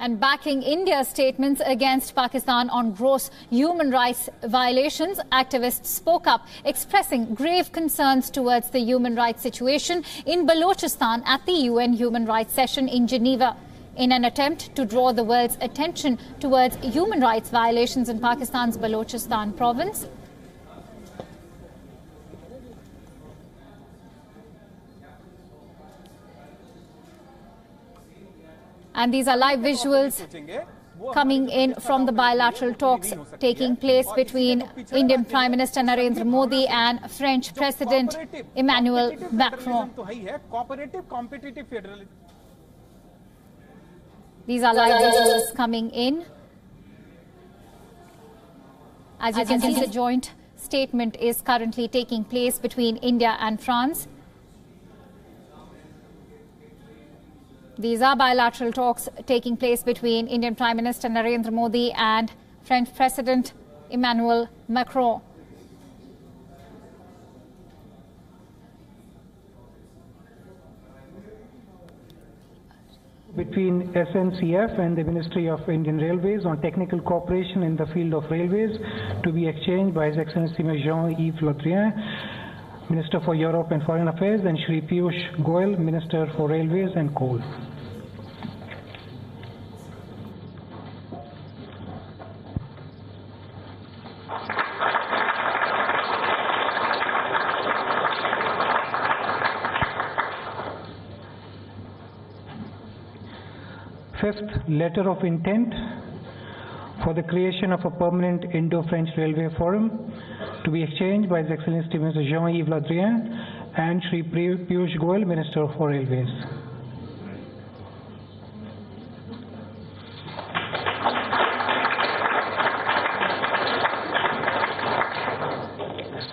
And backing India's statements against Pakistan on gross human rights violations, activists spoke up, expressing grave concerns towards the human rights situation in Balochistan at the UN Human Rights Session in Geneva. In an attempt to draw the world's attention towards human rights violations in Pakistan's Balochistan province, and these are live visuals coming in from the bilateral talks taking place between Indian Prime Minister Narendra Modi and French President Emmanuel Macron. These are live visuals coming in. As you can see, the joint statement is currently taking place between India and France. These are bilateral talks taking place between Indian Prime Minister Narendra Modi and French President Emmanuel Macron. Between SNCF and the Ministry of Indian Railways on technical cooperation in the field of railways, to be exchanged by His Excellency Jean-Yves Le Drian, Minister for Europe and Foreign Affairs, and Shri Piyush Goyal, Minister for Railways and Coal. Fifth, letter of intent for the creation of a permanent Indo-French Railway Forum, to be exchanged by His Excellency Mr. Jean-Yves Le Drian and Shri Piyush Goyal, Minister for Railways.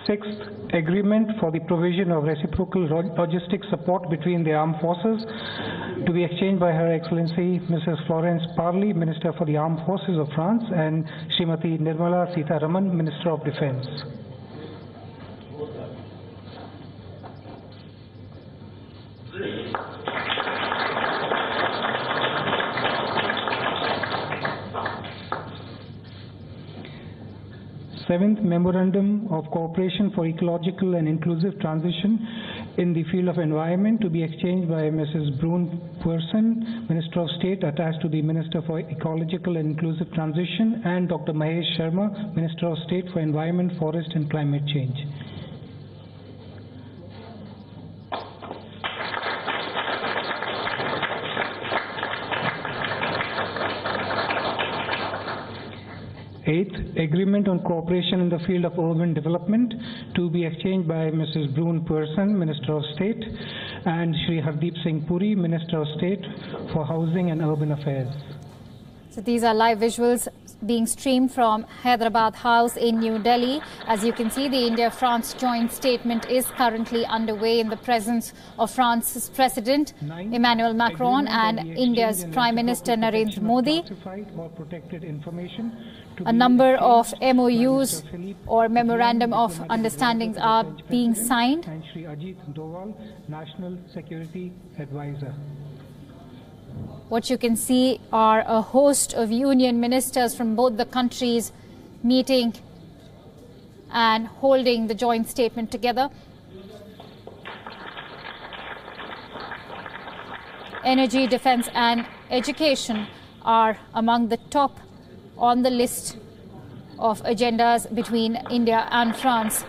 Sixth, agreement for the provision of reciprocal logistic support between the armed forces, to be exchanged by Her Excellency Mrs. Florence Parly, Minister for the Armed Forces of France, and Srimati Nirmala Sitharaman, Minister of Defence. Seventh, Memorandum of Cooperation for Ecological and Inclusive Transition in the field of environment, to be exchanged by Mrs. Brune Person, Minister of State attached to the Minister for Ecological and Inclusive Transition, and Dr. Mahesh Sharma, Minister of State for Environment, Forest and Climate Change. Eighth, agreement on cooperation in the field of urban development, to be exchanged by Mrs. Brune Person, Minister of State, and Shri Hardeep Singh Puri, Minister of State for Housing and Urban Affairs. So these are live visuals being streamed from Hyderabad House in New Delhi. As you can see, the India-France joint statement is currently underway in the presence of France's President Emmanuel Macron and India's Prime Minister Narendra Modi. A number of MOUs or Memorandum of Understandings are being signed. And Shri Ajit Doval, National Security Advisor. What you can see are a host of union ministers from both the countries meeting and holding the joint statement together. Energy, defense and education are among the top on the list of agendas between India and France.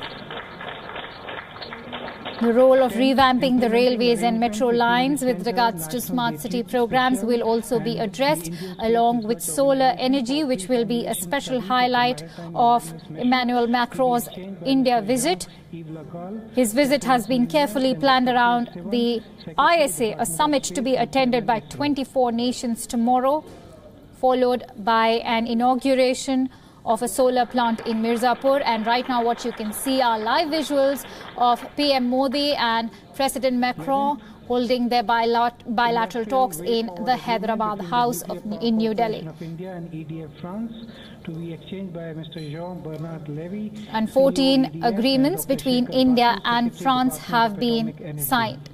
The role of revamping the railways and metro lines with regards to smart city programs will also be addressed, along with solar energy, which will be a special highlight of Emmanuel Macron's India visit. His visit has been carefully planned around the ISA, a summit to be attended by 24 nations tomorrow, followed by an inauguration of a solar plant in Mirzapur. And right now what you can see are live visuals of PM Modi and President Macron holding their bilateral talks in the Hyderabad House in New Delhi. And 14 agreements between India and France have been signed.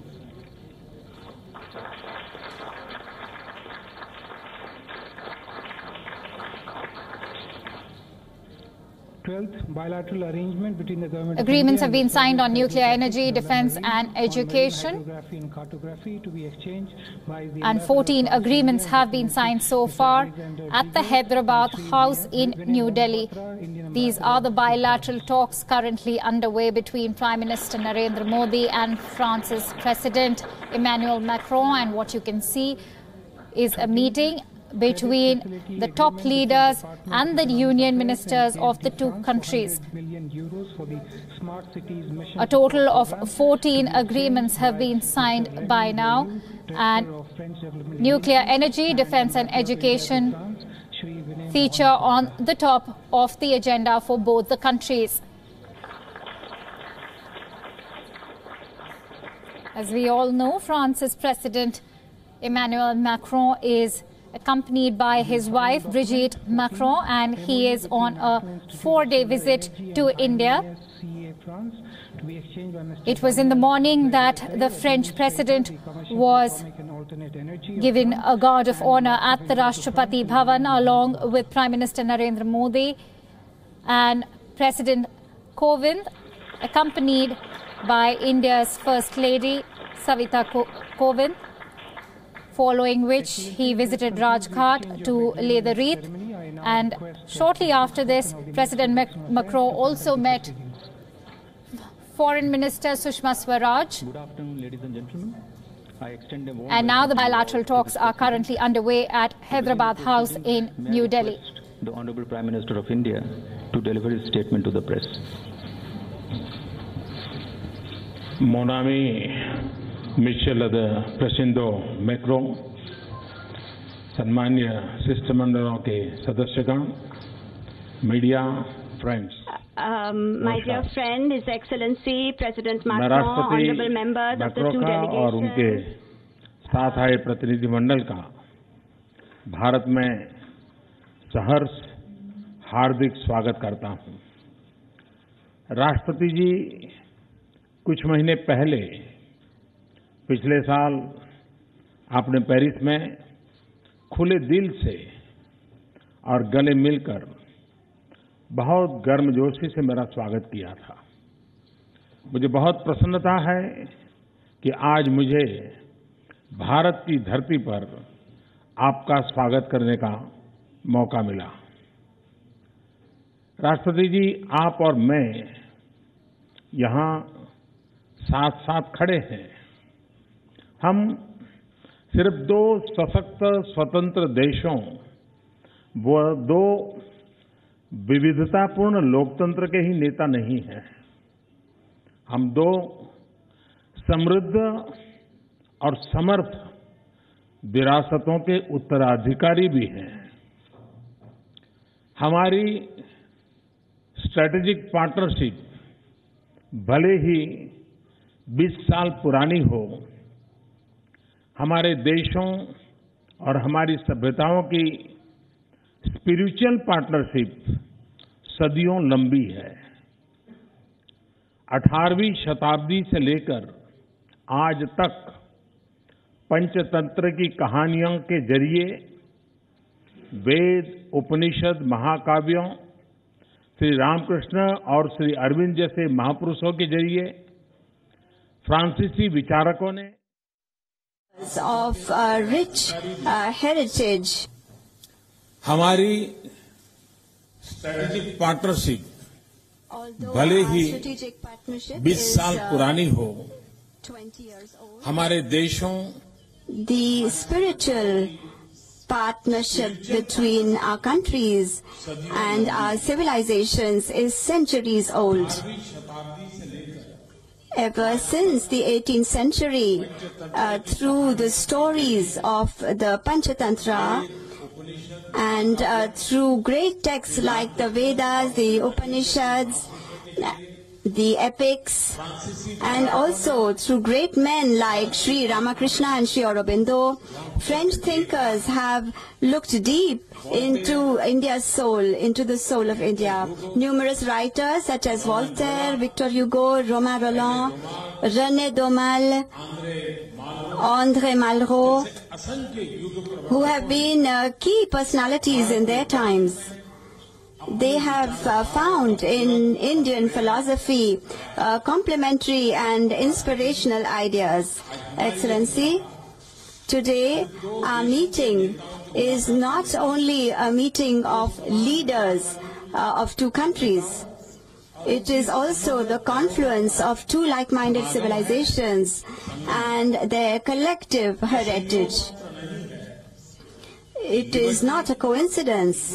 12th, bilateral arrangement between the government. Agreements have been signed on nuclear energy, defense and education. And 14 agreements have been signed so far at the Hyderabad House in New Delhi. These are the bilateral talks currently underway between Prime Minister Narendra Modi and France's President Emmanuel Macron. And what you can see is a meeting between the top leaders and the union ministers of the two countries. A total of 14 agreements have been signed by now, and nuclear energy, defense and education feature on the top of the agenda for both the countries. As we all know, France's President Emmanuel Macron is accompanied by his wife Brigitte Macron, and he is on a 4-day visit to India. It was in the morning that the French President was given a guard of honor at the Rashtrapati Bhavan along with Prime Minister Narendra Modi and President Kovind, accompanied by India's First Lady Savita Kovind, following which he visited Rajghat to lay the wreath. And shortly after this, President Macron also met Foreign Minister Sushma Swaraj. Good afternoon, ladies and gentlemen. I extend a warm and now the bilateral talks are currently underway at Hyderabad House in New Delhi. The Honorable Prime Minister of India to deliver his statement to the press. Mon ami Michel le Président Macron, सम्मान्य शिष्टमंडलों के सदस्यगण, media, friends. My dear friend, His Excellency President Macron, honorable members of the two delegations. और उनके साथ आए प्रतिनिधिमंडल का भारत में सहर्ष हार्दिक स्वागत करता हूं. राष्ट्रपति जी कुछ महीने पहले पिछले साल आपने पेरिस में खुले दिल से और गले मिलकर बहुत गर्मजोशी से मेरा स्वागत किया था. मुझे बहुत प्रसन्नता है कि आज मुझे भारत की धरती पर आपका स्वागत करने का मौका मिला. राष्ट्रपति जी, आप और मैं यहाँ साथ साथ खड़े हैं. हम सिर्फ दो सशक्त स्वतंत्र देशों व दो विविधतापूर्ण लोकतंत्र के ही नेता नहीं हैं. हम दो समृद्ध और समर्थ विरासतों के उत्तराधिकारी भी हैं. हमारी स्ट्रैटेजिक पार्टनरशिप भले ही 20 साल पुरानी हो, हमारे देशों और हमारी सभ्यताओं की स्पिरिचुअल पार्टनरशिप सदियों लंबी है. 18वीं शताब्दी से लेकर आज तक पंचतंत्र की कहानियों के जरिए वेद, उपनिषद, महाकाव्यों, श्री रामकृष्ण और श्री अरविंद जैसे महापुरुषों के जरिए फ्रांसीसी विचारकों ने of rich heritage. हमारी स्ट्रेटेजिक पार्टनरशिप भले ही 20 साल पुरानी हो, हमारे देशों the spiritual partnership between our countries and our civilizations is centuries old. Ever since the 18th century, through the stories of the Panchatantra and through great texts like the Vedas, the Upanishads, the epics, and also through great men like Sri Ramakrishna and Sri Aurobindo, French thinkers have looked deep into India's soul, into the soul of India. Numerous writers such as Voltaire, Victor Hugo, Romain Rolland, René Daumal, André Malraux, who have been key personalities in their times, they have found in Indian philosophy complementary and inspirational ideas. Excellency, today our meeting is not only a meeting of leaders of two countries. It is also the confluence of two like-minded civilizations and their collective heritage. It is not a coincidence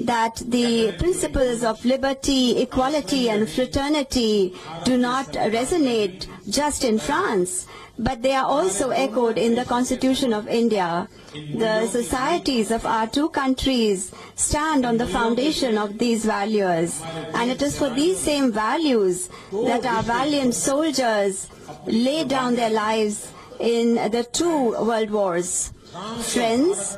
that the principles of liberty, equality, and fraternity do not resonate just in France, but they are also echoed in the Constitution of India. The societies of our two countries stand on the foundation of these values, and it is for these same values that our valiant soldiers laid down their lives in the two world wars. Friends,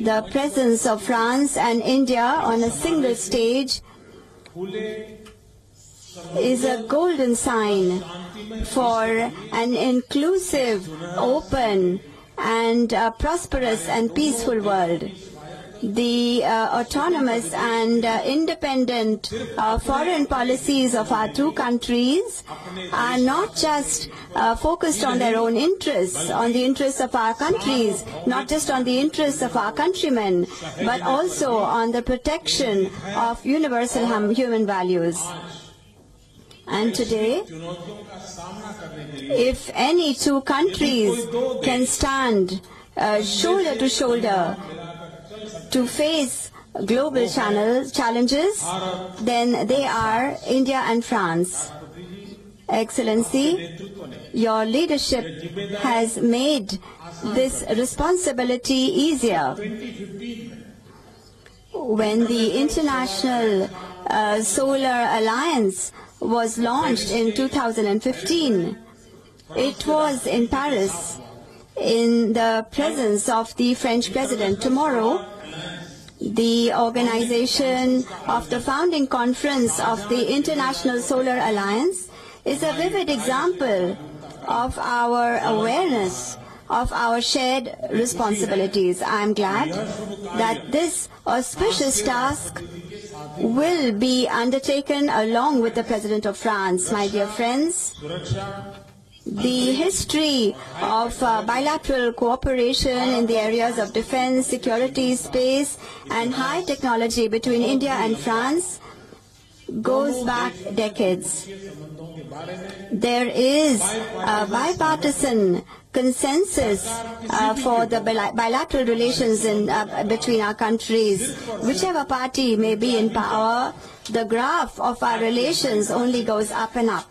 the presence of France and India on a single stage is a golden sign for an inclusive, open, and prosperous and peaceful world. The autonomous and independent foreign policies of our two countries are not just focused on their own interests, on the interests of our countries, not just on the interests of our countrymen, but also on the protection of universal human values. And today, if any two countries can stand shoulder to shoulder to face global challenges, then they are India and France. Excellency, your leadership has made this responsibility easier. When the International Solar Alliance was launched in 2015, it was in Paris in the presence of the French President. Tomorrow, the organization of the founding conference of the International Solar Alliance is a vivid example of our awareness of our shared responsibilities. I am glad that this auspicious task will be undertaken along with the President of France. My dear friends, the history of bilateral cooperation in the areas of defense, security, space, and high technology between India and France goes back decades. There is a bipartisan consensus for the bilateral relations between our countries. Whichever party may be in power, the graph of our relations only goes up and up.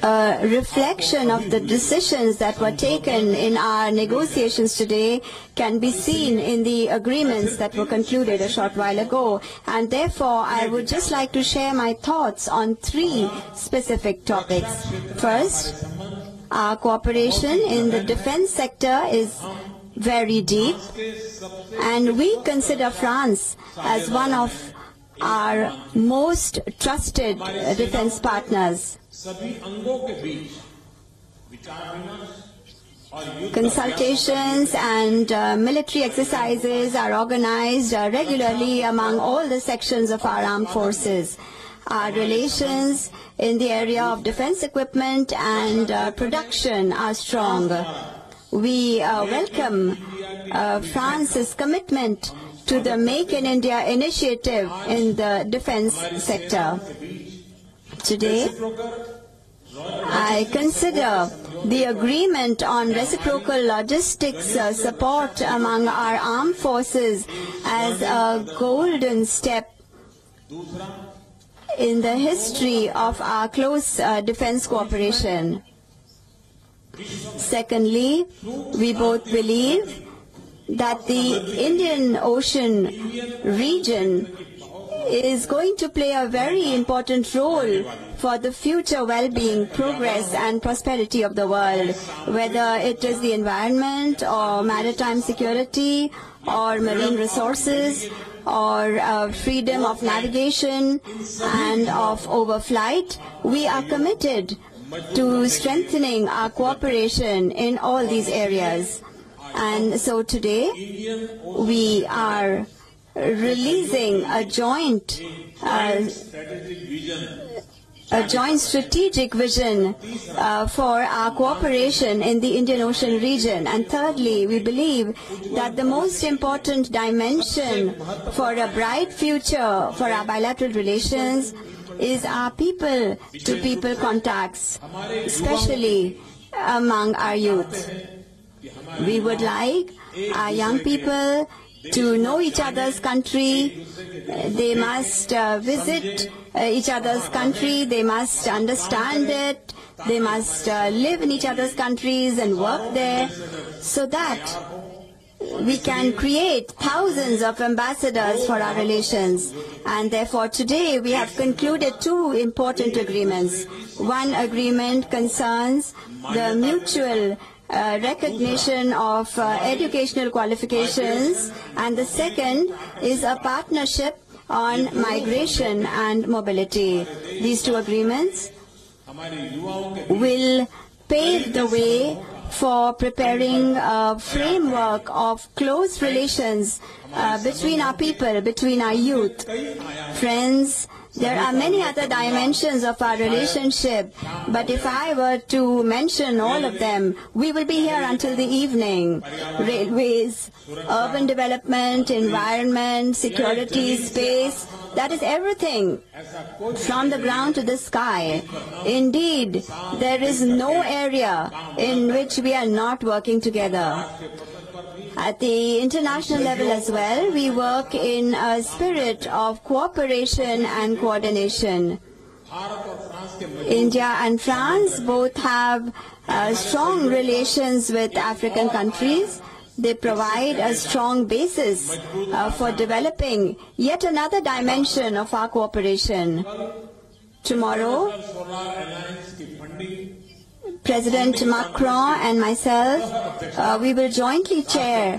A reflection of the decisions that were taken in our negotiations today can be seen in the agreements that were concluded a short while ago. And therefore, I would just like to share my thoughts on three specific topics. First, our cooperation in the defense sector is very deep, and we consider France as one of our most trusted defense partners. Consultations and military exercises are organized regularly among all the sections of our armed forces. Our relations in the area of defense equipment and production are strong. We welcome France's commitment to the Make in India initiative in the defense sector. Today, I consider the agreement on reciprocal logistics support among our armed forces as a golden step in the history of our close defense cooperation. Secondly, we both believe that the Indian Ocean region is going to play a very important role for the future well-being, progress, and prosperity of the world, whether it is the environment or maritime security or marine resources or freedom of navigation and of overflight. We are committed to strengthening our cooperation in all these areas. And so today we are releasing a joint strategic vision for our cooperation in the Indian Ocean region. And thirdly, we believe that the most important dimension for a bright future for our bilateral relations is our people-to-people contacts, especially among our youth. We would like our young people to know each other's country. They must visit each other's country. They must understand it. They must live in each other's countries and work there, so that we can create thousands of ambassadors for our relations. And therefore today we have concluded two important agreements. One agreement concerns the mutual recognition of educational qualifications, and the second is a partnership on migration and mobility. These two agreements will pave the way for preparing a framework of close relations between our people, between our youth. Friends, there are many other dimensions of our relationship, but if I were to mention all of them, we will be here until the evening. Railways, urban development, environment, security, space, that is everything, from the ground to the sky. Indeed, there is no area in which we are not working together. At the international level as well, we work in a spirit of cooperation and coordination. India and France both have strong relations with African countries. They provide a strong basis for developing yet another dimension of our cooperation. Tomorrow, President Macron and myself, we will jointly chair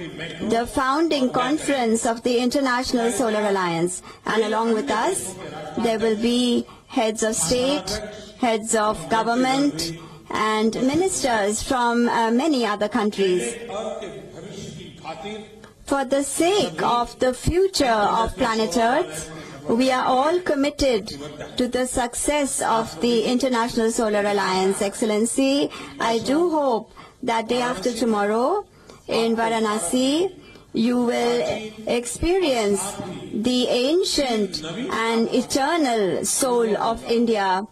the founding conference of the International Solar Alliance. And along with us, there will be heads of state, heads of government, and ministers from many other countries. For the sake of the future of planet Earth, we are all committed to the success of the International Solar Alliance. Excellency, I do hope that day after tomorrow in Varanasi, you will experience the ancient and eternal soul of India,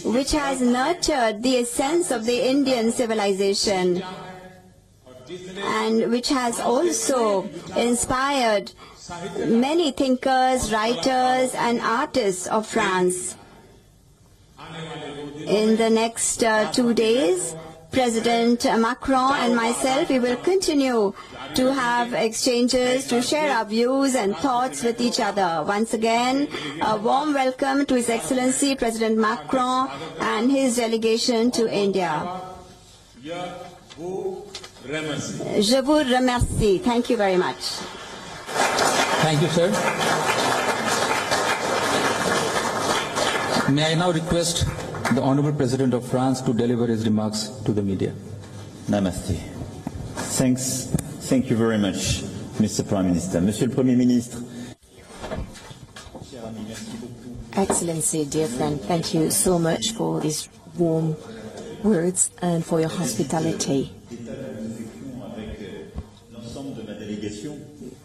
which has nurtured the essence of the Indian civilization and which has also inspired many thinkers, writers, and artists of France. In the next 2 days, President Macron and myself, we will continue to have exchanges, to share our views and thoughts with each other. Once again, a warm welcome to His Excellency President Macron and his delegation to India. Je vous remercie. Thank you very much. Thank you, sir. May I now request the Honorable President of France to deliver his remarks to the media. Namaste. Thank you very much, Mr. Prime Minister. Monsieur le Premier Ministre. Excellency, dear friend, thank you so much for these warm words and for your hospitality.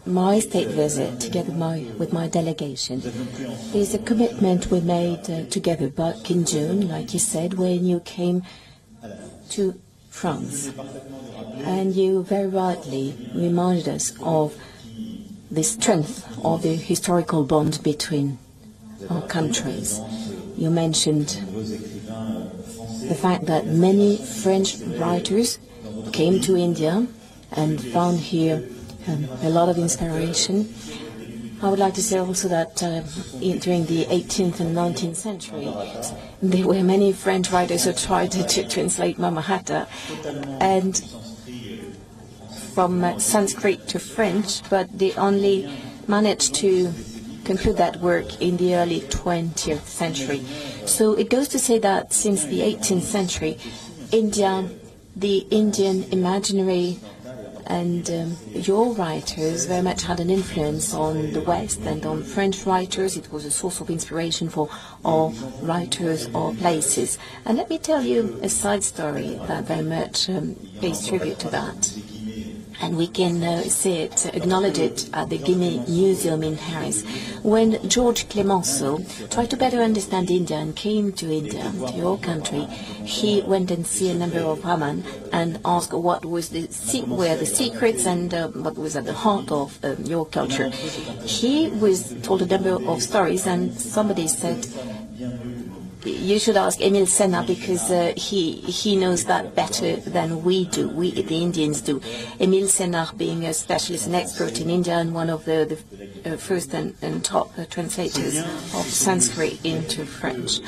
My state visit, together with my delegation, is a commitment we made together back in June, like you said, when you came to France. And you very rightly reminded us of the strength of the historical bond between our countries. You mentioned the fact that many French writers came to India and found here a lot of inspiration. I would like to say also that during the 18th and 19th century, there were many French writers who tried to translate Mahabharata and from Sanskrit to French, but they only managed to conclude that work in the early 20th century. So it goes to say that since the 18th century, India, the Indian imaginary And your writers very much had an influence on the West and on French writers. It was a source of inspiration for all writers or places. And let me tell you a side story that very much pays tribute to that. And we can see it, acknowledge it at the Guinea Museum in Paris. When George Clemenceau tried to better understand India and came to India, to your country, he went and see a number of Brahman and asked what was were the secrets and what was at the heart of your culture. He was told a number of stories, and somebody said, you should ask Emile Senna because he knows that better than we do, the Indians do. Emile Senna being a specialist and expert in India and one of the first and top translators of Sanskrit into French.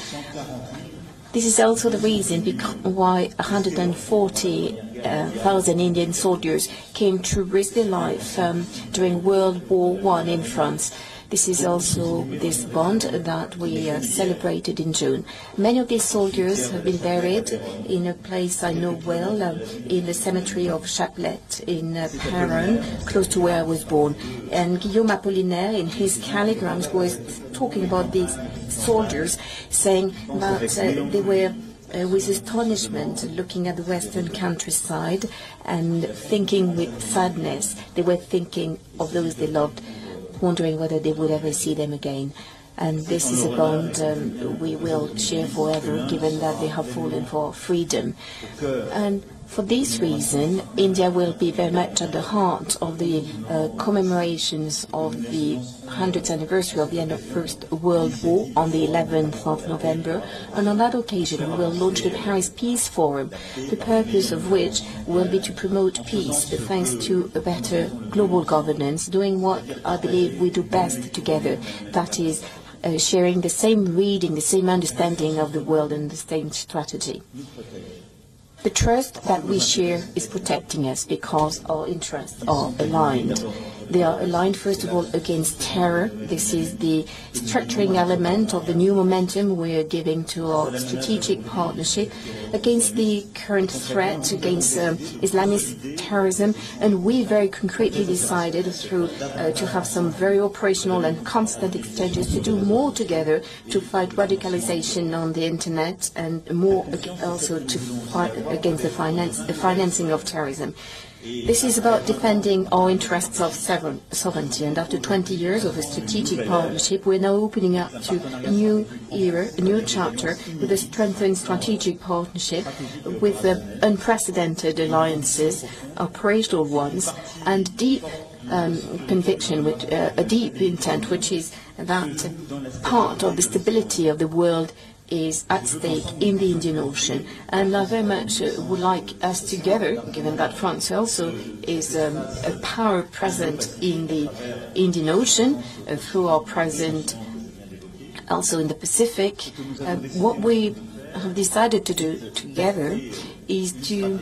This is also the reason why 140,000 Indian soldiers came to risk their life during World War I in France. This is also this bond that we celebrated in June. Many of these soldiers have been buried in a place I know well, in the cemetery of Chaplet in Paron, close to where I was born. And Guillaume Apollinaire, in his calligrams, was talking about these soldiers, saying that they were with astonishment looking at the western countryside and thinking with sadness. They were thinking of those they loved, wondering whether they would ever see them again. And this is a bond we will share forever, given that they have fallen for freedom. And for this reason, India will be very much at the heart of the commemorations of the 100th anniversary of the end of the First World War on the 11th of November. And on that occasion, we will launch the Paris Peace Forum, the purpose of which will be to promote peace thanks to a better global governance, doing what I believe we do best together, that is, sharing the same reading, the same understanding of the world and the same strategy. The trust that we share is protecting us because our interests are aligned. They are aligned, first of all, against terror. This is the structuring element of the new momentum we are giving to our strategic partnership, against the current threat, against Islamist terrorism. And we very concretely decided to have some very operational and constant exchanges, to do more together to fight radicalization on the internet, and more also to fight against the financing of terrorism. This is about defending our interests of sovereignty, and after 20 years of a strategic partnership, we're now opening up to a new era, a new chapter, with a strengthened strategic partnership, with unprecedented alliances, operational ones, and deep conviction, a deep intent, which is that part of the stability of the world is at stake in the Indian Ocean. And I very much would like us together, given that France also is a power present in the Indian Ocean, through our presence also in the Pacific, what we have decided to do together is to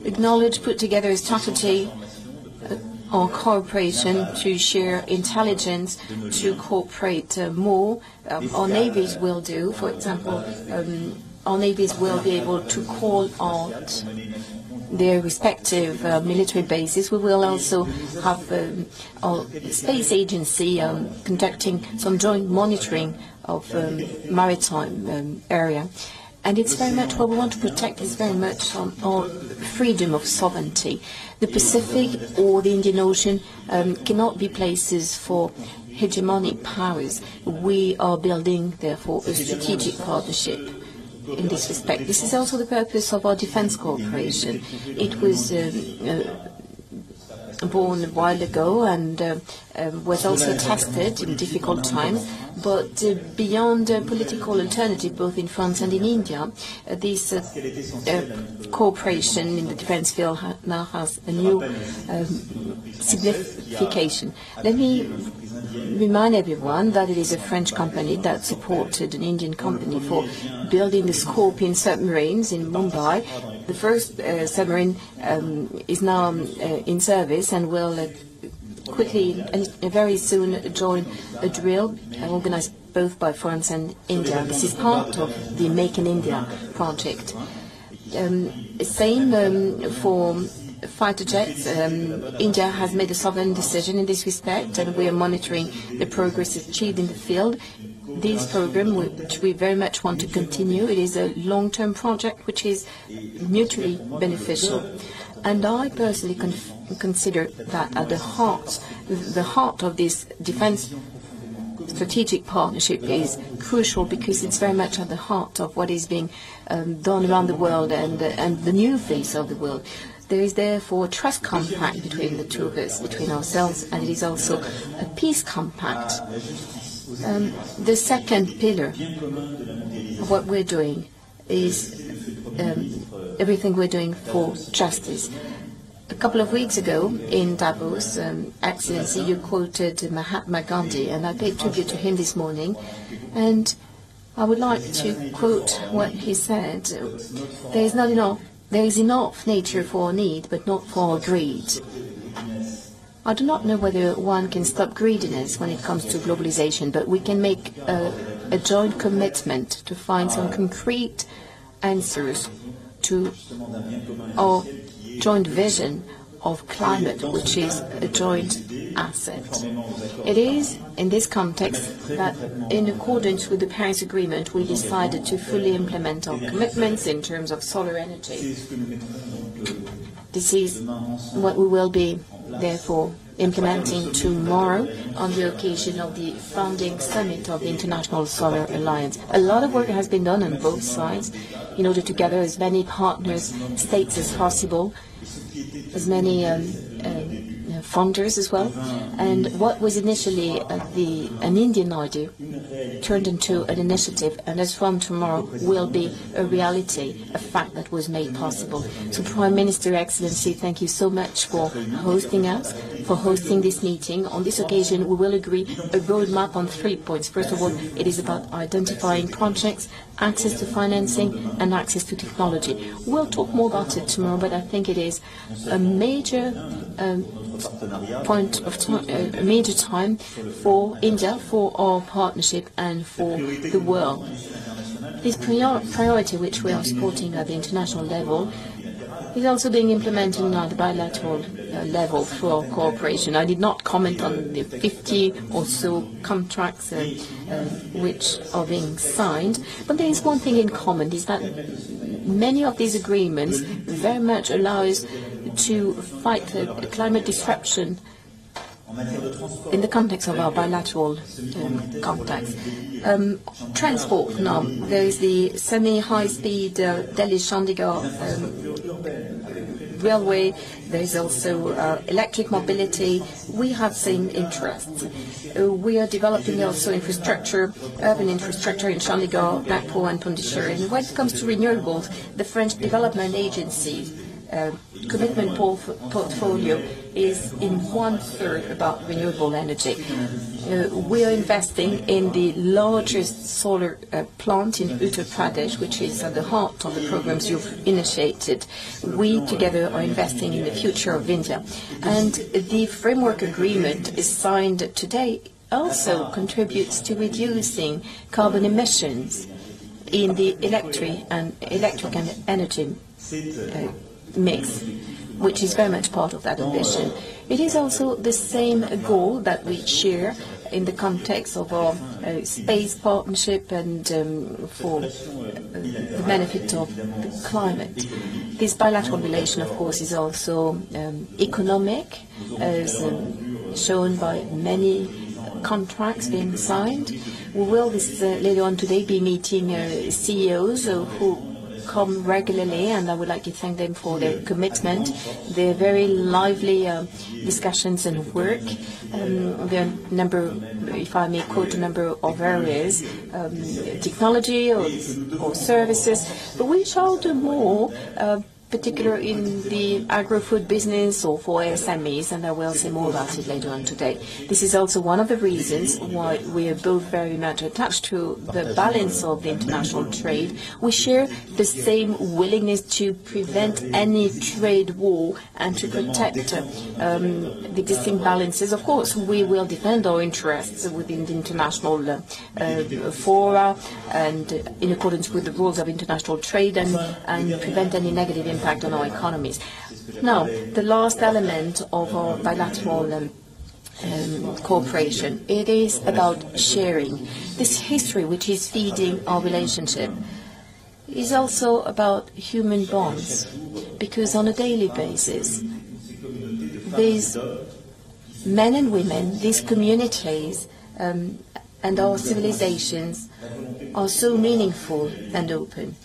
acknowledge, put together a strategy on cooperation, to share intelligence, to cooperate more. Our navies will do, for example, our navies will be able to call out their respective military bases. We will also have our space agency conducting some joint monitoring of maritime area. And it's very much what we want to protect is very much on our freedom of sovereignty. The Pacific or the Indian Ocean cannot be places for hegemonic powers. We are building, therefore, a strategic partnership in this respect. This is also the purpose of our defense cooperation. It was born a while ago and was also tested in difficult times. But beyond political alternative, both in France and in India, this cooperation in the defense field now has a new signification. Let me remind everyone that it is a French company that supported an Indian company for building the Scorpion submarines in Mumbai. The first submarine is now in service and will quickly and very soon join a drill organized both by France and India. This is part of the Make in India project. Same for fighter jets. India has made a sovereign decision in this respect, and we are monitoring the progress achieved in the field. This program, which we very much want to continue, it is a long-term project which is mutually beneficial. And I personally consider that at the heart of this defense strategic partnership is crucial, because it's very much at the heart of what is being done around the world and the new face of the world. There is therefore a trust compact between the two of us, between ourselves, and it is also a peace compact. The second pillar of what we're doing is everything we're doing for justice. A couple of weeks ago in Davos, Excellency, you quoted Mahatma Gandhi, and I paid tribute to him this morning, and I would like to quote what he said. There is enough nature for need, but not for greed. I do not know whether one can stop greediness when it comes to globalization, but we can make a joint commitment to find some concrete answers to our joint vision of climate, which is a joint asset. It is in this context that, in accordance with the Paris Agreement, we decided to fully implement our commitments in terms of solar energy. This is what we will be, therefore, implementing tomorrow on the occasion of the founding summit of the International Solar Alliance. A lot of work has been done on both sides in order to gather as many partners, states as possible, as many funders as well. And what was initially an Indian idea turned into an initiative, and as from tomorrow will be a reality, a fact that was made possible. So Prime Minister, Excellency, thank you so much for hosting us, for hosting this meeting. On this occasion, we will agree a roadmap on 3 points. First of all, it is about identifying projects, access to financing, and access to technology. We'll talk more about it tomorrow, but I think it is a major point of time, a major time for India, for our partnership, and for the world. This priority, which we are supporting at the international level, is also being implemented at the bilateral level through our cooperation. I did not comment on the 50 or so contracts which are being signed, but there is one thing in common, is that many of these agreements very much allow us to fight climate disruption in the context of our bilateral contacts. Transport now, there is the semi-high-speed Delhi-Chandigarh railway. There is also electric mobility. We have same interests. We are developing also infrastructure, urban infrastructure in Chandigarh, Nagpur and Pondicherry. And when it comes to renewables, the French Development Agency commitment portfolio is in 1/3 about renewable energy. We are investing in the largest solar plant in Uttar Pradesh, which is at the heart of the programs you've initiated. We together are investing in the future of India. And the framework agreement is signed today also contributes to reducing carbon emissions in the electric and energy mix, which is very much part of that ambition. It is also the same goal that we share in the context of our space partnership and for the benefit of the climate. This bilateral relation, of course, is also economic, as shown by many contracts being signed. We will later on today be meeting CEOs who come regularly, and I would like to thank them for their commitment, their very lively discussions and work. There are a number, if I may quote, a number of areas, technology or services, but we shall do more, particularly in the agro-food business or for SMEs, and I will say more about it later on today. This is also one of the reasons why we are both very much attached to the balance of the international trade. We share the same willingness to prevent any trade war and to protect the existing balances. Of course, we will defend our interests within the international fora and in accordance with the rules of international trade and prevent any negative impact on our economies. Now, the last element of our bilateral cooperation, it is about sharing. This history which is feeding our relationship is also about human bonds, because on a daily basis, these men and women, these communities, and our civilizations are so meaningful and open.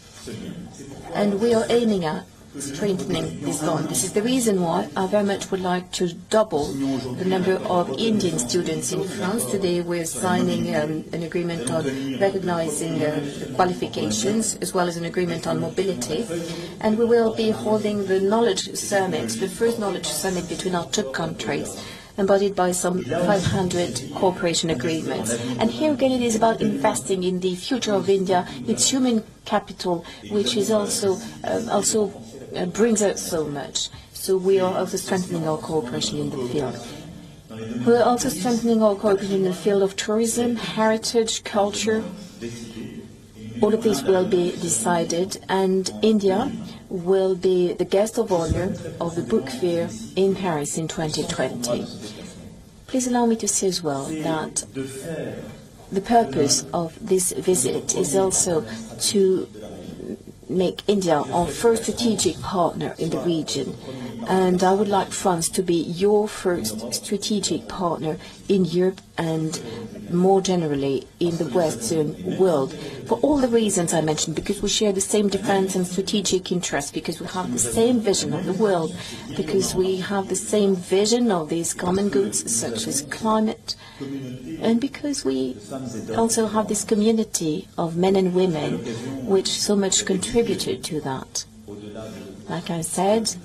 And we are aiming at strengthening this bond. This is the reason why I very much would like to double the number of Indian students in France. Today we're signing an agreement on recognizing qualifications, as well as an agreement on mobility. And we will be holding the Knowledge Summit, the first Knowledge Summit between our two countries, embodied by some 500 cooperation agreements. And here again it is about investing in the future of India, its human capital, which is also brings out so much. So we are also strengthening our cooperation in the field. We're also strengthening our cooperation in the field of tourism, heritage, culture. All of this will be decided, and India will be the guest of honor of the book fair in Paris in 2020. Please allow me to say as well that the purpose of this visit is also to make India our first strategic partner in the region. And I would like France to be your first strategic partner in Europe and more generally in the Western world. For all the reasons I mentioned, because we share the same defense and strategic interests, because we have the same vision of the world, because we have the same vision of these common goods such as climate, and because we also have this community of men and women which so much contributed to that. Like I said,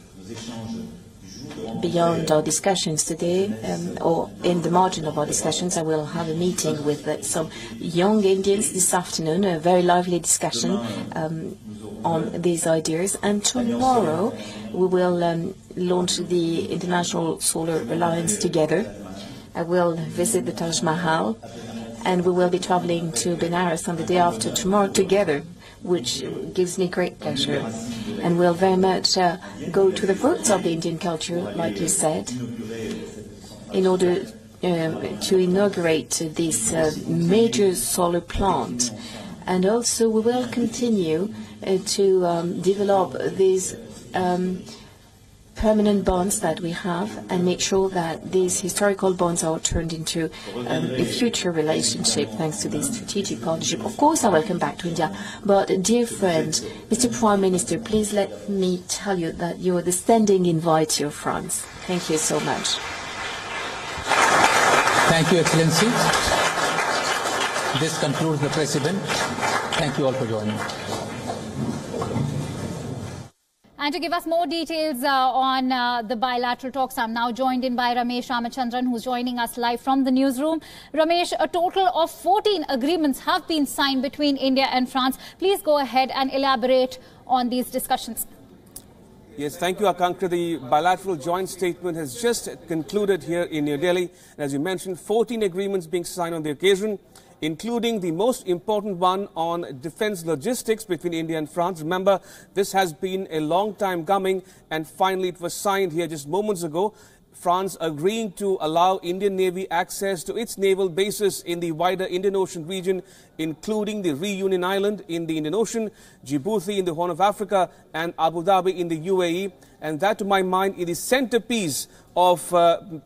beyond our discussions today, or in the margin of our discussions, I will have a meeting with some young Indians this afternoon, a very lively discussion on these ideas. And tomorrow we will launch the International Solar Alliance together. I will visit the Taj Mahal, and we will be traveling to Benares on the day after tomorrow together, which gives me great pleasure. And we'll very much go to the roots of the Indian culture, like you said, in order to inaugurate this major solar plant. And also we will continue to develop these permanent bonds that we have and make sure that these historical bonds are turned into a future relationship thanks to this strategic partnership. Of course, I will come back to India, but dear friend, Mr. Prime Minister, please let me tell you that you are the standing invitee of France. Thank you so much. Thank you, Excellency. This concludes the press event. Thank you all for joining. And to give us more details on the bilateral talks, I'm now joined in by Ramesh Ramachandran, who's joining us live from the newsroom. Ramesh, a total of 14 agreements have been signed between India and France. Please go ahead and elaborate on these discussions. Yes, thank you, Akanksha. The bilateral joint statement has just concluded here in New Delhi. And as you mentioned, 14 agreements being signed on the occasion, including the most important one on defense logistics between India and France. Remember, this has been a long time coming, and finally it was signed here just moments ago. France agreeing to allow Indian Navy access to its naval bases in the wider Indian Ocean region, including the WION Island in the Indian Ocean, Djibouti in the Horn of Africa, and Abu Dhabi in the UAE. And that, to my mind, is the centerpiece of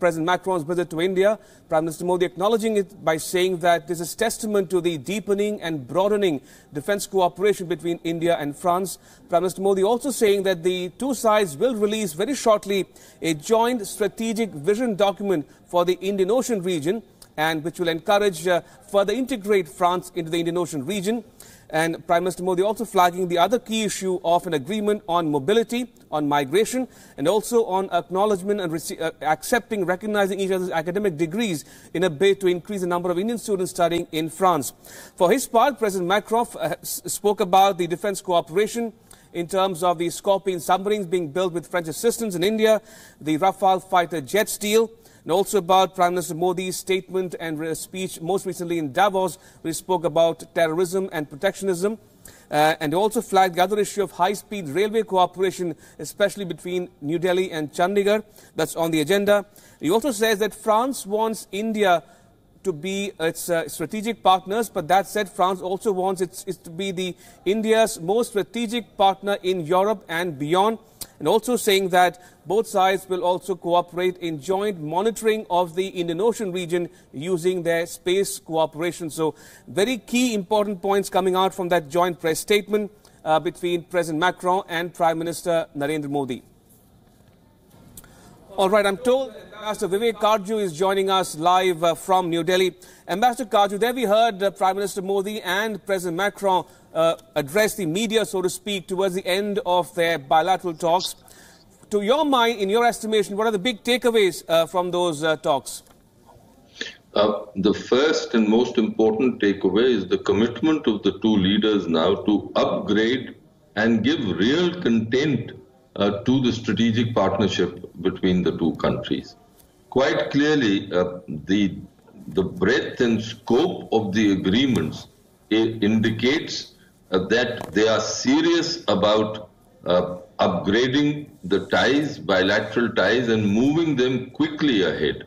President Macron's visit to India. Prime Minister Modi acknowledging it by saying that this is testament to the deepening and broadening defense cooperation between India and France. Prime Minister Modi also saying that the two sides will release very shortly a joint strategic vision document for the Indian Ocean region, and which will encourage further integrate France into the Indian Ocean region. And Prime Minister Modi also flagging the other key issue of an agreement on mobility, on migration, and also on acknowledgement and recognizing each other's academic degrees in a bid to increase the number of Indian students studying in France. For his part, President Macron spoke about the defense cooperation in terms of the Scorpion submarines being built with French assistance in India, the Rafale fighter jets deal, and also about Prime Minister Modi's statement and speech most recently in Davos, where he spoke about terrorism and protectionism. and also flagged the other issue of high-speed railway cooperation, especially between New Delhi and Chandigarh. That's on the agenda. He also says that France wants India to be its strategic partners, but that said, France also wants it to be India's most strategic partner in Europe and beyond, and also saying that both sides will also cooperate in joint monitoring of the Indian Ocean region using their space cooperation. So very key important points coming out from that joint press statement between President Macron and Prime Minister Narendra Modi. All right, I'm told Ambassador Vivek Karju is joining us live from New Delhi. Ambassador Karju, there we heard Prime Minister Modi and President Macron address the media, so to speak, towards the end of their bilateral talks. To your mind, in your estimation, what are the big takeaways from those talks? The first and most important takeaway is the commitment of the two leaders now to upgrade and give real content to the strategic partnership between the two countries. Quite clearly, the breadth and scope of the agreements indicates that they are serious about upgrading the ties, bilateral ties, and moving them quickly ahead.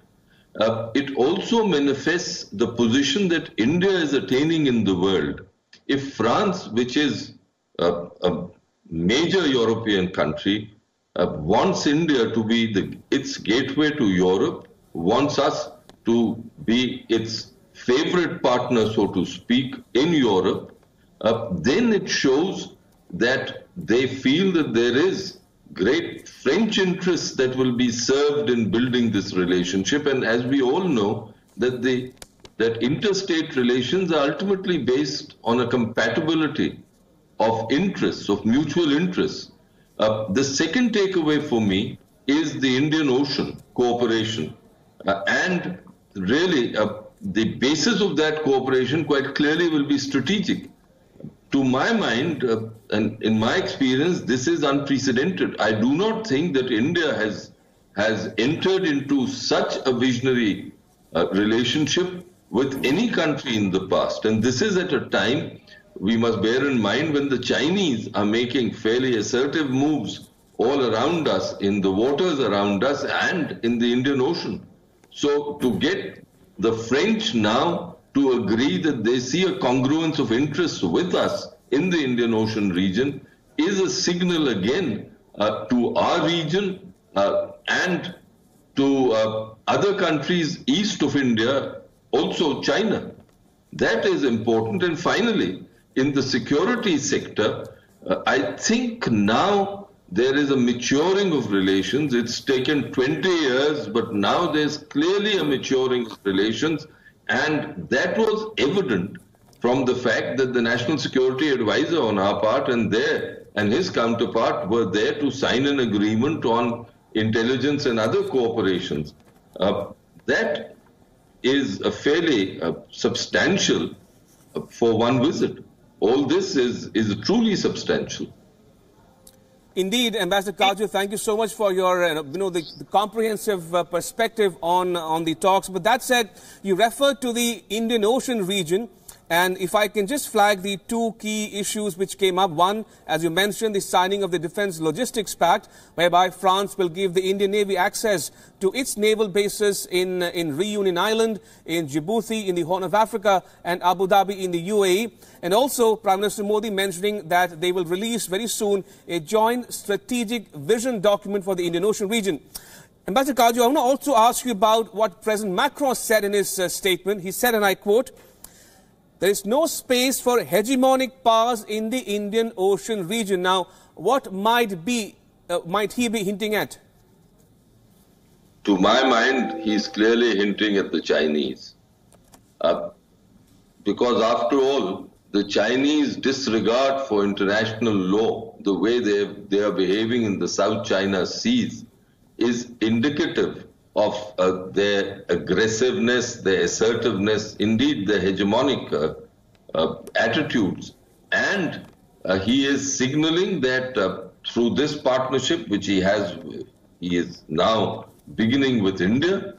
It also manifests the position that India is attaining in the world. If France, which is a major European country, wants India to be its gateway to Europe, wants us to be its favorite partner, so to speak, in Europe, then it shows that they feel that there is great French interest that will be served in building this relationship. And as we all know, that interstate relations are ultimately based on a compatibility of interests, of mutual interests. The second takeaway for me is the Indian Ocean cooperation. And really, the basis of that cooperation quite clearly will be strategic. To my mind, and in my experience, this is unprecedented. I do not think that India has entered into such a visionary relationship with any country in the past. And this is at a time, we must bear in mind, when the Chinese are making fairly assertive moves all around us, in the waters around us and in the Indian Ocean. So to get the French now to agree that they see a congruence of interests with us in the Indian Ocean region is a signal again to our region and to other countries east of India, also China. That is important. And finally, in the security sector, I think now there is a maturing of relations. It's taken 20 years, but now there's clearly a maturing of relations. And that was evident from the fact that the National Security Advisor on our part and his counterpart were there to sign an agreement on intelligence and other cooperations. That is a fairly substantial for one visit. All this is truly substantial. Indeed, Ambassador Karju, thank you so much for your the comprehensive perspective on the talks. But that said, you referred to the Indian Ocean region. And if I can just flag the two key issues which came up. One, as you mentioned, the signing of the Defence Logistics Pact, whereby France will give the Indian Navy access to its naval bases in Reunion Island, in Djibouti, in the Horn of Africa, and Abu Dhabi in the UAE. And also, Prime Minister Modi mentioning that they will release very soon a joint strategic vision document for the Indian Ocean region. Ambassador Karju, I want to also ask you about what President Macron said in his statement. He said, and I quote, "There is no space for hegemonic powers in the Indian Ocean region." Now, what might he be hinting at? To my mind, he's clearly hinting at the Chinese. Because after all, the Chinese disregard for international law, the way they are behaving in the South China Seas, is indicative of their aggressiveness, their assertiveness, indeed their hegemonic attitudes. And he is signaling that through this partnership, which he is now beginning with India,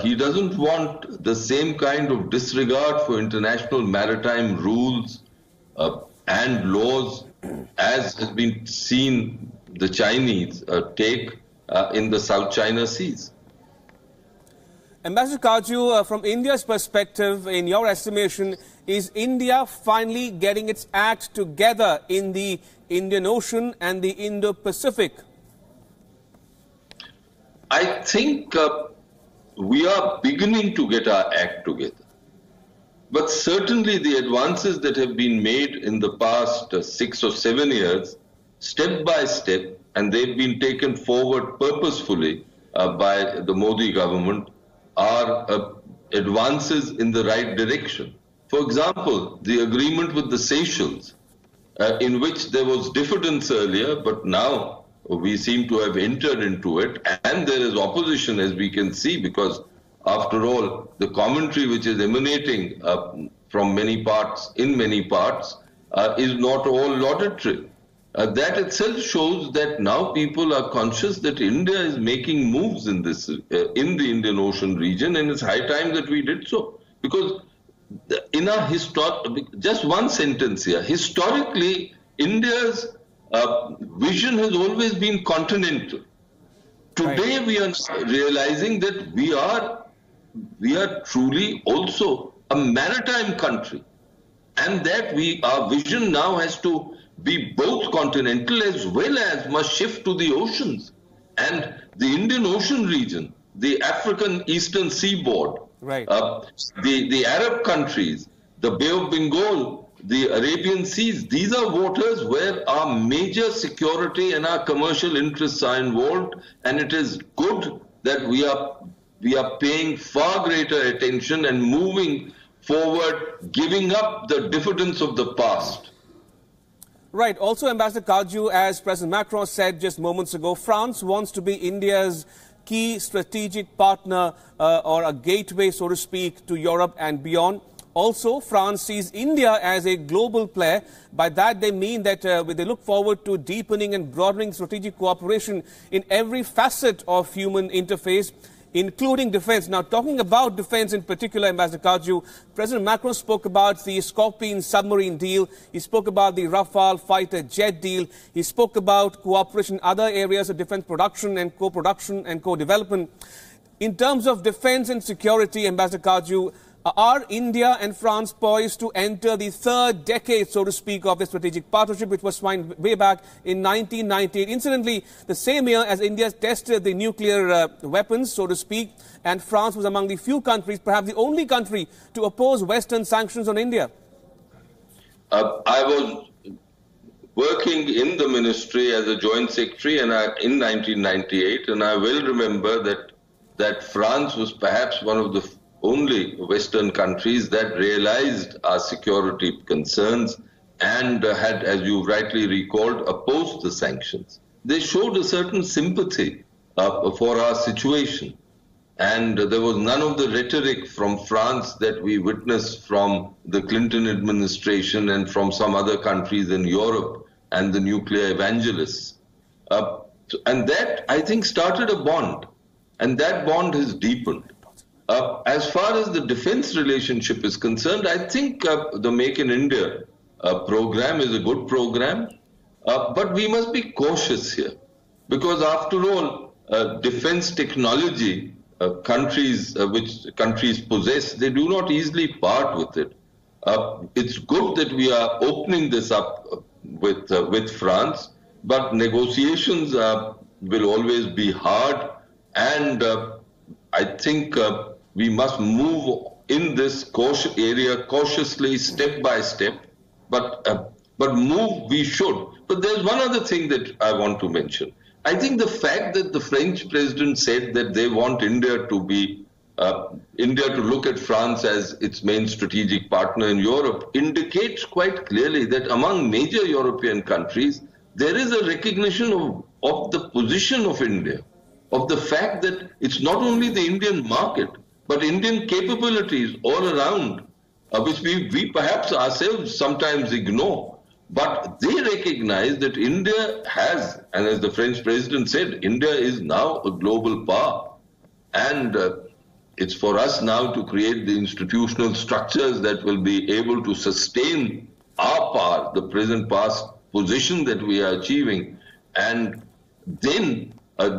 he doesn't want the same kind of disregard for international maritime rules and laws as has been seen the Chinese take in the South China Seas. Ambassador Kaju, from India's perspective, in your estimation, is India finally getting its act together in the Indian Ocean and the Indo-Pacific? I think we are beginning to get our act together. But certainly the advances that have been made in the past 6 or 7 years, step by step, and they've been taken forward purposefully by the Modi government, are advances in the right direction. For example, the agreement with the Seychelles, in which there was diffidence earlier, but now we seem to have entered into it, and there is opposition, as we can see, because after all, the commentary which is emanating from many parts, in many parts, is not all laudatory. That itself shows that now people are conscious that India is making moves in this, in the Indian Ocean region, and it's high time that we did so. Because in our just one sentence here, historically, India's vision has always been continental. Today we are realizing that we are truly also a maritime country, and that our vision now has to be both continental as well as must shift to the oceans. And the Indian Ocean region, the African Eastern Seaboard, the Arab countries, the Bay of Bengal, the Arabian Seas, these are waters where our major security and our commercial interests are involved, and it is good that we are paying far greater attention and moving forward, giving up the diffidence of the past. Right. Also, Ambassador Kaju, as President Macron said just moments ago, France wants to be India's key strategic partner or a gateway, so to speak, to Europe and beyond. Also, France sees India as a global player. By that, they mean that they look forward to deepening and broadening strategic cooperation in every facet of human interface, including defense. Now, talking about defense in particular, Ambassador Kaju, President Macron spoke about the Scorpion submarine deal. He spoke about the Rafale fighter jet deal. He spoke about cooperation in other areas of defense production and co-development. In terms of defense and security, Ambassador Kaju, are India and France poised to enter the third decade, so to speak, of the strategic partnership, which was signed way back in 1998? Incidentally, the same year as India tested the nuclear weapons, so to speak, and France was among the few countries, perhaps the only country, to oppose Western sanctions on India. I was working in the ministry as a joint secretary in 1998, and I will remember that France was perhaps one of the only Western countries that realized our security concerns and had, as you rightly recalled, opposed the sanctions. They showed a certain sympathy for our situation. And there was none of the rhetoric from France that we witnessed from the Clinton administration and from some other countries in Europe and the nuclear evangelists. And that, I think, started a bond. And that bond has deepened. As far as the defense relationship is concerned, I think the Make in India program is a good program, but we must be cautious here, because after all, defense technology, which countries possess, they do not easily part with it. It's good that we are opening this up with France, but negotiations will always be hard, and I think we must move in this area cautiously, step by step, but move we should. But there's one other thing that I want to mention. I think the fact that the French president said that they want India to look at France as its main strategic partner in Europe indicates quite clearly that among major European countries, there is a recognition of the position of India, of the fact that it's not only the Indian market, but Indian capabilities all around, which we perhaps ourselves sometimes ignore. But they recognize that India has, and as the French president said, India is now a global power. And it's for us now to create the institutional structures that will be able to sustain our power, the present past position that we are achieving, and then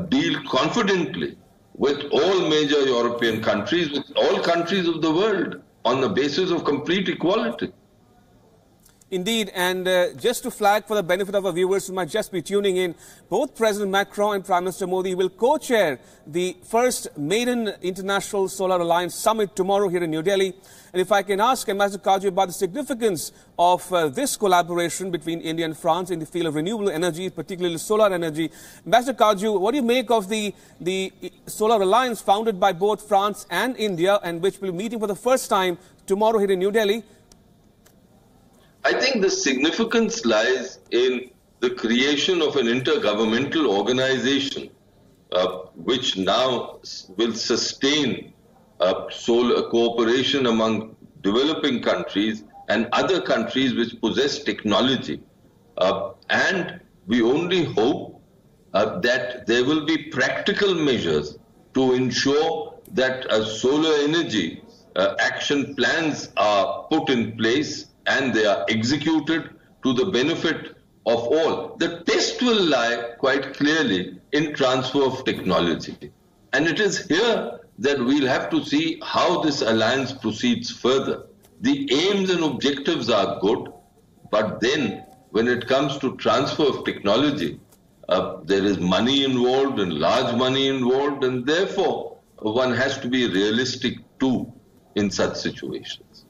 deal confidently with all major European countries, with all countries of the world, on the basis of complete equality. Indeed, and just to flag for the benefit of our viewers who might just be tuning in, both President Macron and Prime Minister Modi will co-chair the first maiden International Solar Alliance Summit tomorrow here in New Delhi. And if I can ask Ambassador Kaju about the significance of this collaboration between India and France in the field of renewable energy, particularly solar energy. Ambassador Kaju, what do you make of the Solar Alliance founded by both France and India, and which will be meeting for the first time tomorrow here in New Delhi? I think the significance lies in the creation of an intergovernmental organization which now will sustain solar cooperation among developing countries and other countries which possess technology. And we only hope that there will be practical measures to ensure that solar energy action plans are put in place and they are executed to the benefit of all. The test will lie quite clearly in transfer of technology. And it is here that we'll have to see how this alliance proceeds further. The aims and objectives are good, but then when it comes to transfer of technology, there is money involved and large money involved, and therefore one has to be realistic too in such situations.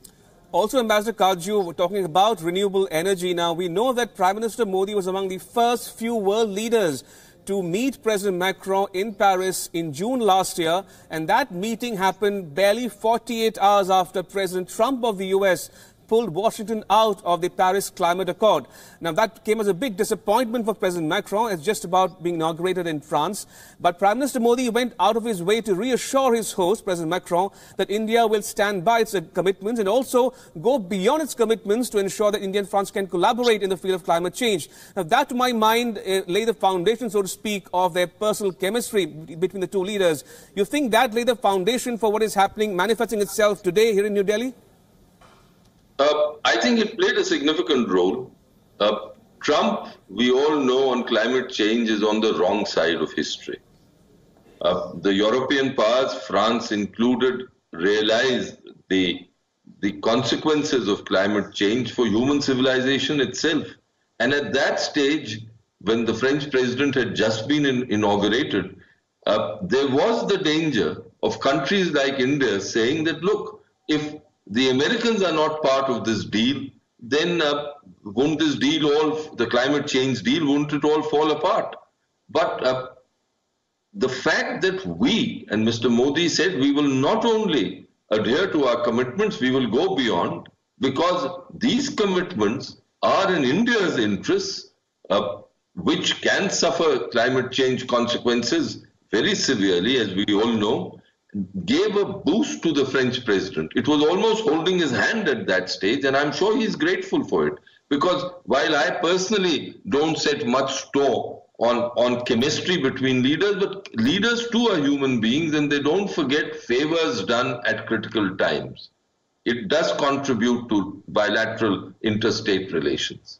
Also, Ambassador Kaju, we're talking about renewable energy now. We know that Prime Minister Modi was among the first few world leaders to meet President Macron in Paris in June last year, and that meeting happened barely 48 hours after President Trump of the US pulled Washington out of the Paris Climate Accord. Now, that came as a big disappointment for President Macron. It's just about being inaugurated in France. But Prime Minister Modi went out of his way to reassure his host, President Macron, that India will stand by its commitments and also go beyond its commitments to ensure that India and France can collaborate in the field of climate change. Now, that, to my mind, lay the foundation, so to speak, of their personal chemistry between the two leaders. You think that lay the foundation for what is happening, manifesting itself today here in New Delhi? I think it played a significant role. Trump, we all know, on climate change is on the wrong side of history. The European powers, France included, realized the consequences of climate change for human civilization itself. And at that stage, when the French president had just been inaugurated, there was the danger of countries like India saying that, look, if the Americans are not part of this deal, then won't this deal the climate change deal, won't it all fall apart? But the fact that we, and Mr. Modi said, we will not only adhere to our commitments, we will go beyond, because these commitments are in India's interests, which can suffer climate change consequences very severely, as we all know, gave a boost to the French president. It was almost holding his hand at that stage, and I'm sure he's grateful for it. Because while I personally don't set much store on chemistry between leaders, but leaders too are human beings, and they don't forget favors done at critical times. It does contribute to bilateral interstate relations.